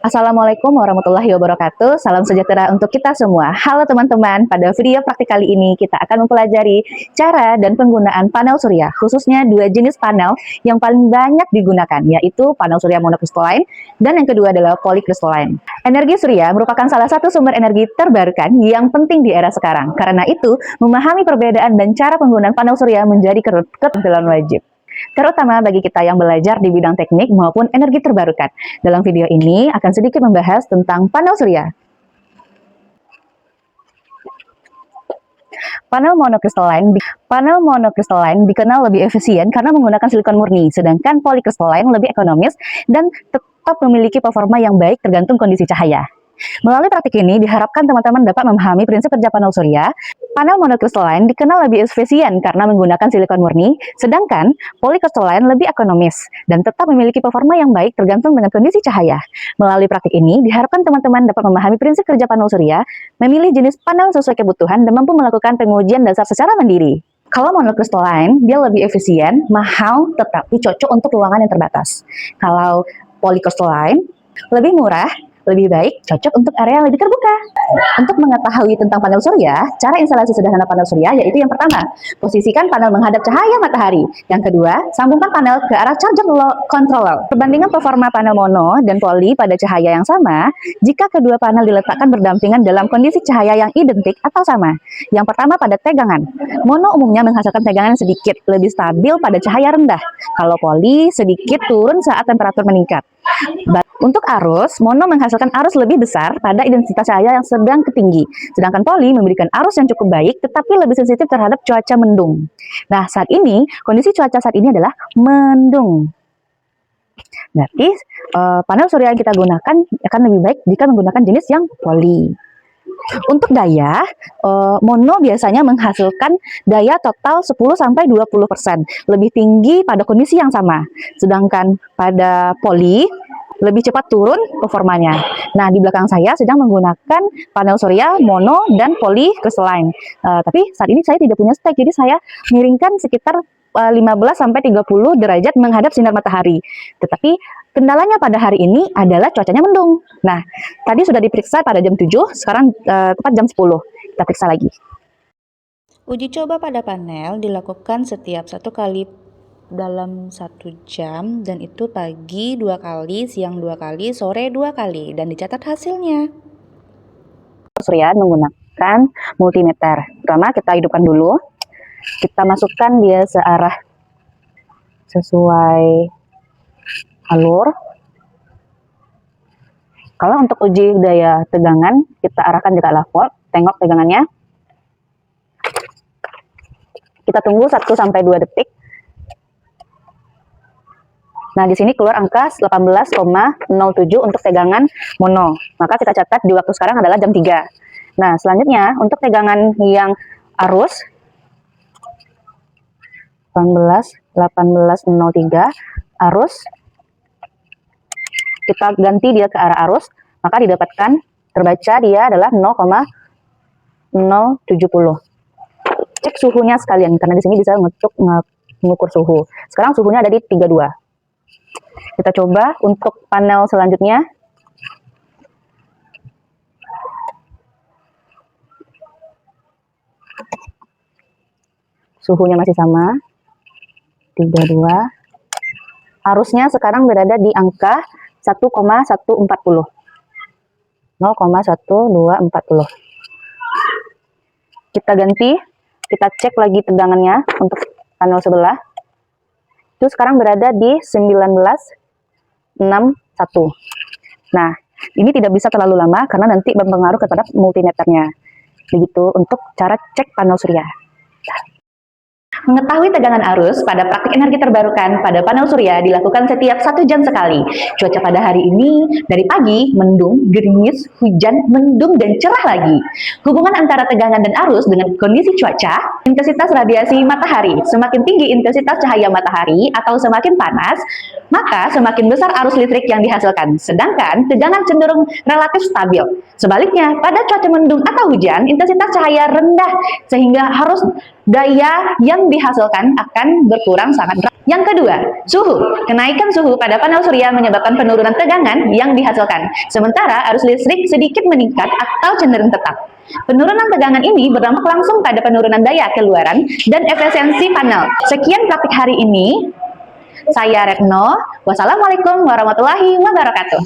Assalamualaikum warahmatullahi wabarakatuh. Salam sejahtera untuk kita semua. Halo teman-teman, pada video praktik kali ini kita akan mempelajari cara dan penggunaan panel surya, khususnya dua jenis panel yang paling banyak digunakan, yaitu panel surya monokristalline dan yang kedua adalah polikristalline. Energi surya merupakan salah satu sumber energi terbarukan yang penting di era sekarang. Karena itu, memahami perbedaan dan cara penggunaan panel surya menjadi keterampilan wajib, terutama bagi kita yang belajar di bidang teknik maupun energi terbarukan. Dalam video ini akan sedikit membahas tentang panel surya. Panel monokristalline dikenal lebih efisien karena menggunakan silikon murni, sedangkan polikristalline lebih ekonomis dan tetap memiliki performa yang baik tergantung kondisi cahaya. Melalui praktik ini, diharapkan teman-teman dapat memahami prinsip kerja panel surya. Panel monokristalline dikenal lebih efisien karena menggunakan silikon murni, sedangkan polikristalline lebih ekonomis dan tetap memiliki performa yang baik tergantung dengan kondisi cahaya. Melalui praktik ini, diharapkan teman-teman dapat memahami prinsip kerja panel surya, memilih jenis panel sesuai kebutuhan, dan mampu melakukan pengujian dasar secara mandiri. Kalau monokristalline, dia lebih efisien, mahal, tetapi cocok untuk ruangan yang terbatas. Kalau polikristalline, lebih murah, lebih baik, cocok untuk area yang lebih terbuka. Untuk mengetahui tentang panel surya, cara instalasi sederhana panel surya yaitu yang pertama, posisikan panel menghadap cahaya matahari. Yang kedua, sambungkan panel ke arah charger controller. Perbandingan performa panel mono dan poli pada cahaya yang sama, jika kedua panel diletakkan berdampingan dalam kondisi cahaya yang identik atau sama. Yang pertama pada tegangan. Mono umumnya menghasilkan tegangan sedikit, lebih stabil pada cahaya rendah. Kalau poli sedikit turun saat temperatur meningkat. Untuk arus, mono menghasilkan arus lebih besar pada intensitas cahaya yang sedang ke tinggi, sedangkan poli memberikan arus yang cukup baik tetapi lebih sensitif terhadap cuaca mendung. Nah, saat ini, kondisi cuaca saat ini adalah mendung. Berarti, panel surya yang kita gunakan akan lebih baik jika menggunakan jenis yang poli. Untuk daya, mono biasanya menghasilkan daya total 10-20%, lebih tinggi pada kondisi yang sama. Sedangkan pada poli, lebih cepat turun performanya. Nah, di belakang saya sedang menggunakan panel surya mono dan polikristalline. Tapi saat ini saya tidak punya stek, jadi saya miringkan sekitar 15-30 derajat menghadap sinar matahari. Tetapi kendalanya pada hari ini adalah cuacanya mendung. Nah, tadi sudah diperiksa pada jam 7, sekarang tepat jam 10. Kita periksa lagi. Uji coba pada panel dilakukan setiap 1 kali dalam 1 jam, dan itu pagi 2 kali, siang 2 kali, sore 2 kali, dan dicatat hasilnya. Surya menggunakan multimeter. Pertama kita hidupkan dulu, kita masukkan dia searah sesuai alur. Kalau untuk uji daya tegangan, kita arahkan ke arah volt, tengok tegangannya. Kita tunggu 1-2 detik. Nah, di sini keluar angka 18,07 untuk tegangan mono. Maka kita catat di waktu sekarang adalah jam 3. Nah, selanjutnya untuk tegangan yang arus 18,03 arus, kita ganti dia ke arah arus, maka didapatkan terbaca dia adalah 0,070. Cek suhunya sekalian karena di sini bisa mengukur suhu. Sekarang suhunya ada di 32. Kita coba untuk panel selanjutnya. Suhunya masih sama, 32. Arusnya sekarang berada di angka 1,140. 0,1240. Kita ganti, kita cek lagi tegangannya untuk panel sebelah. Itu sekarang berada di 19,61. Nah, ini tidak bisa terlalu lama karena nanti berpengaruh kepada multimeternya. Begitu untuk cara cek panel surya. Mengetahui tegangan arus pada praktik energi terbarukan pada panel surya dilakukan setiap 1 jam sekali. Cuaca pada hari ini dari pagi mendung, gerimis, hujan, mendung, dan cerah lagi. Hubungan antara tegangan dan arus dengan kondisi cuaca, intensitas radiasi matahari. Semakin tinggi intensitas cahaya matahari atau semakin panas, maka semakin besar arus listrik yang dihasilkan. Sedangkan tegangan cenderung relatif stabil. Sebaliknya, pada cuaca mendung atau hujan, intensitas cahaya rendah sehingga harus daya yang dihasilkan akan berkurang sangat drastis. Yang kedua, suhu. Kenaikan suhu pada panel surya menyebabkan penurunan tegangan yang dihasilkan, sementara arus listrik sedikit meningkat atau cenderung tetap. Penurunan tegangan ini berdampak langsung pada penurunan daya keluaran dan efisiensi panel. Sekian praktik hari ini. Saya Retno. Wassalamualaikum warahmatullahi wabarakatuh.